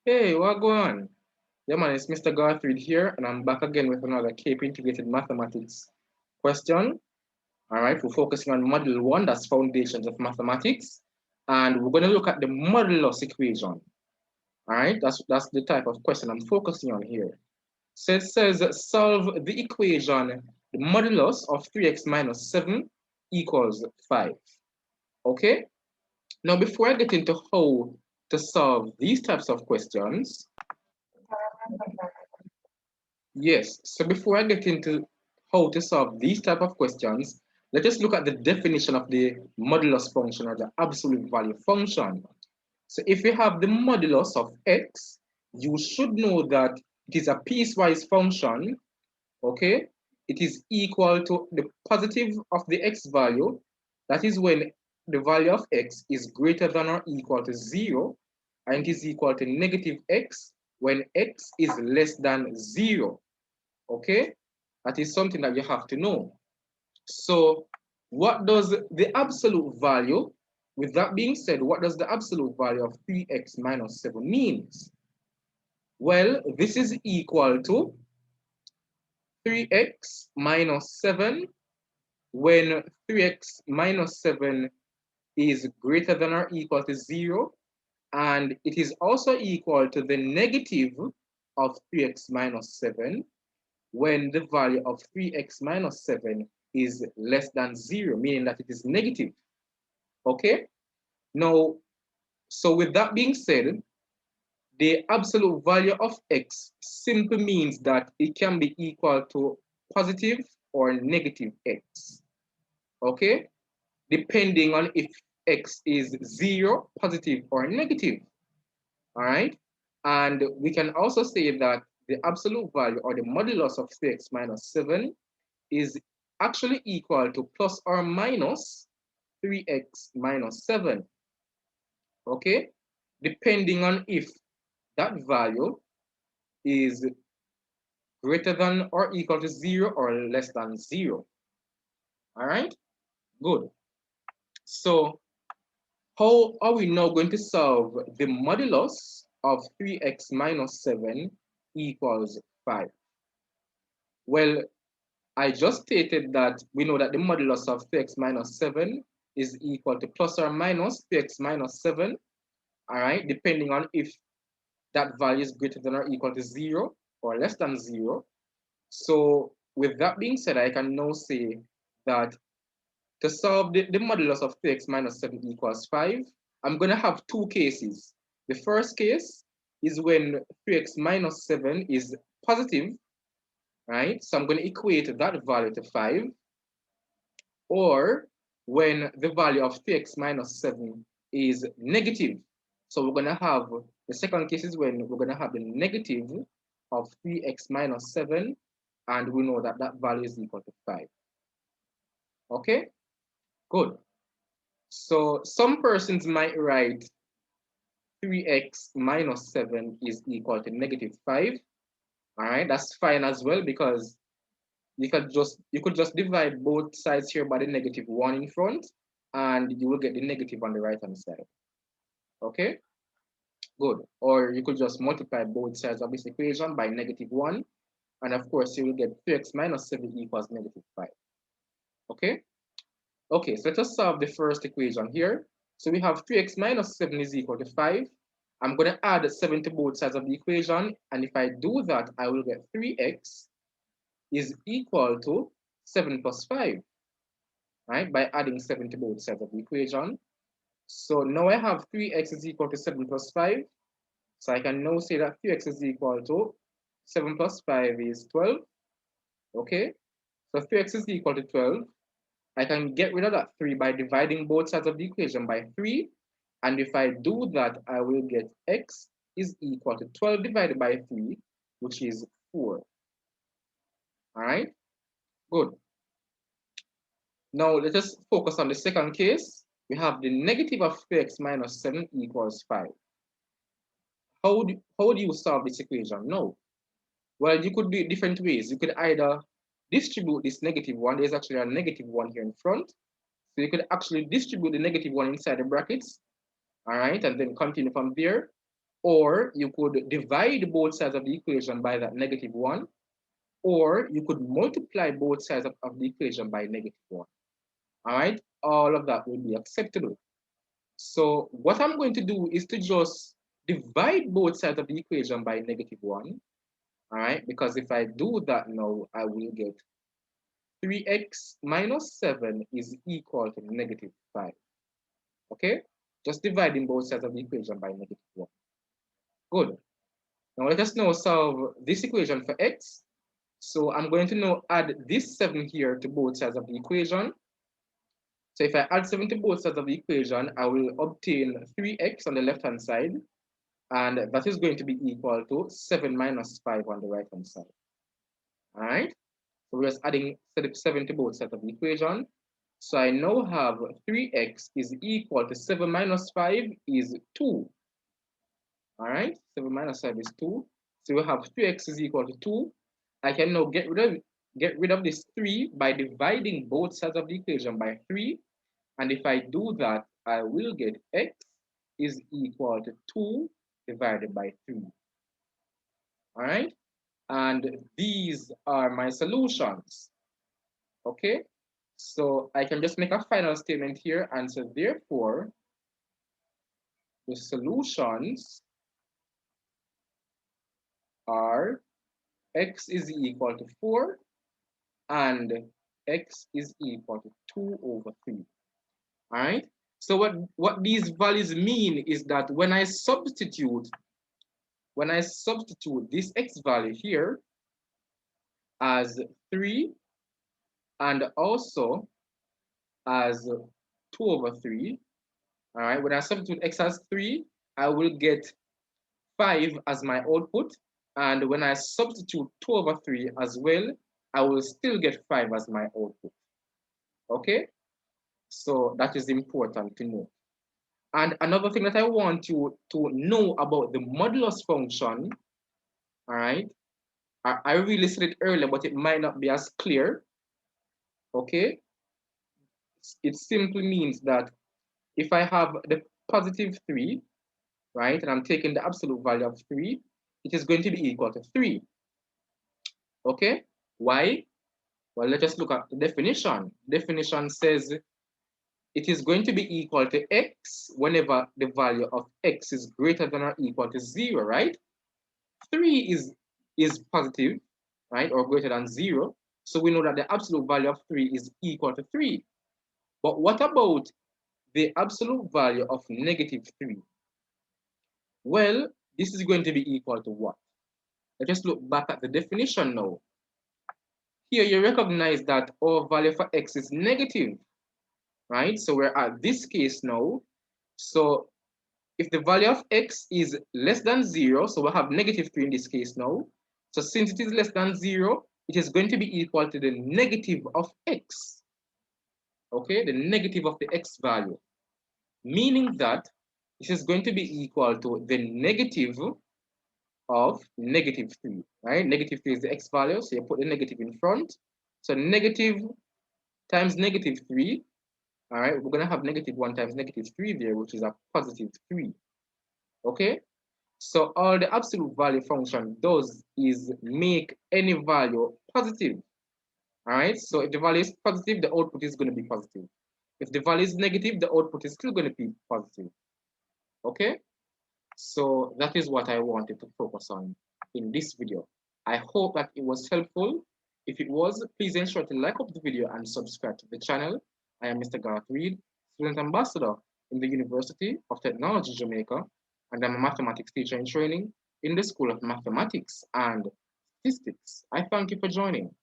Hey, what going on? Yeah, man, it's Mr. Garfield here, and I'm back again with another Cape Integrated Mathematics question. All right, we're focusing on Module 1, that's Foundations of Mathematics, and we're going to look at the modulus equation. All right, that's the type of question I'm focusing on here. So it says solve the equation, the modulus of 3x minus 7 equals 5. Okay, now before I get into how to solve these types of questions, yes, so before I get into how to solve these type of questions, let us look at the definition of the modulus function or the absolute value function. So if we have the modulus of x, you should know that it is a piecewise function, okay? It is equal to the positive of the x value. That is when the value of x is greater than or equal to 0, and it is equal to negative x when x is less than 0. Okay, that is something that you have to know. So what does the absolute value, with that being said, what does the absolute value of 3x minus 7 means? Well, this is equal to 3x minus 7 when 3x minus 7 is greater than or equal to 0, and it is also equal to the negative of 3x minus 7 when the value of 3x minus 7 is less than 0, meaning that it is negative. Okay? Now, so with that being said, the absolute value of x simply means that it can be equal to positive or negative x. Okay? Depending on if x is 0, positive, or negative. All right? And we can also say that the absolute value or the modulus of 3x minus 7 is actually equal to plus or minus 3x minus 7, okay? Depending on if that value is greater than or equal to 0 or less than 0, all right? Good. So how are we now going to solve the modulus of 3x minus 7 equals 5? Well, I just stated that we know that the modulus of 3x minus 7 is equal to plus or minus 3x minus 7, all right, depending on if that value is greater than or equal to 0 or less than 0. So with that being said, I can now say that to solve the modulus of 3x minus 7 equals 5, I'm going to have two cases. The first case is when 3x minus 7 is positive, right? So I'm going to equate that value to 5. Or when the value of 3x minus 7 is negative. So we're going to have, the second case is when we're going to have the negative of 3x minus 7, and we know that that value is equal to 5. Okay, good. So some persons might write 3x minus 7 is equal to negative 5. All right, that's fine as well, because you could just divide both sides here by the negative 1 in front, and you will get the negative on the right hand side. Okay, good. Or you could just multiply both sides of this equation by negative 1, and of course you will get 3x minus 7 equals negative 5. Okay, okay, so let us solve the first equation here. So we have 3x minus 7 is equal to 5. I'm going to add 7 to both sides of the equation, and if I do that, I will get 3x is equal to 7 plus 5, right? By adding 7 to both sides of the equation. So now I have 3x is equal to 7 plus 5. So I can now say that 3x is equal to 7 plus 5 is 12. Okay, so 3x is equal to 12. I can get rid of that 3 by dividing both sides of the equation by 3. And if I do that, I will get x is equal to 12 divided by 3, which is 4. All right, good. Now let us focus on the second case. We have the negative of 3x minus 7 equals 5. How do you solve this equation? No. Well, you could do it different ways. You could either distribute this negative 1. There's actually a negative 1 here in front. So you could actually distribute the negative 1 inside the brackets. all right, and then continue from there. Or you could divide both sides of the equation by that -1, or you could multiply both sides of the equation by -1. All right, all of that will be acceptable. So what I'm going to do is to just divide both sides of the equation by -1. All right, because if I do that now, I will get 3x minus 7 is equal to -5. Okay, just dividing both sides of the equation by -1. Good. Now let us now solve this equation for x. So I'm going to now add this 7 here to both sides of the equation. So if I add 7 to both sides of the equation, I will obtain 3x on the left-hand side, and that is going to be equal to 7 minus 5 on the right-hand side. All right? So we're just adding 7 to both sides of the equation. So I now have 3x is equal to 7 minus 5 is 2. All right? 7 minus 5 is 2. So we have 3x is equal to 2. I can now get rid of this 3 by dividing both sides of the equation by 3. And if I do that, I will get x is equal to 2 divided by 3. All right? And these are my solutions. Okay? So I can just make a final statement here and say, therefore, the solutions are x is equal to 4 and x is equal to 2 over 3. All right? So what these values mean is that when I substitute this x value here as 3 and also as 2 over 3, all right, when I substitute x as 3, I will get 5 as my output. And when I substitute 2 over 3 as well, I will still get 5 as my output. Okay? So that is important to know. And another thing that I want you to know about the modulus function, all right? I really said it earlier, but it might not be as clear. Okay? It simply means that if I have the positive 3, right, and I'm taking the absolute value of 3, it is going to be equal to 3. Okay? Why? Well, let's just look at the definition. Definition says it is going to be equal to x whenever the value of x is greater than or equal to 0, right? 3 is positive, right, or greater than 0. So we know that the absolute value of 3 is equal to 3. But what about the absolute value of -3? Well, this is going to be equal to what? Let's just look back at the definition now. Here you recognize that our value for x is negative, right? So we're at this case now. So if the value of x is less than 0, so we'll have -3 in this case now. So since it is less than 0, it is going to be equal to the negative of x. Okay, the negative of the x value. Meaning that this is going to be equal to the negative of -3, right? -3 is the x value, so you put the negative in front. So negative times -3, all right, we're going to have -1 times -3 there, which is a positive 3. Okay, so all the absolute value function does is make any value positive. All right, so if the value is positive, the output is going to be positive. If the value is negative, the output is still going to be positive. Okay, so that is what I wanted to focus on in this video. I hope that it was helpful. If it was, please ensure to like up the video and subscribe to the channel. I am Mr. Garth Reed, student ambassador in the University of Technology, Jamaica, and I'm a mathematics teacher in training in the School of Mathematics and Statistics. I thank you for joining.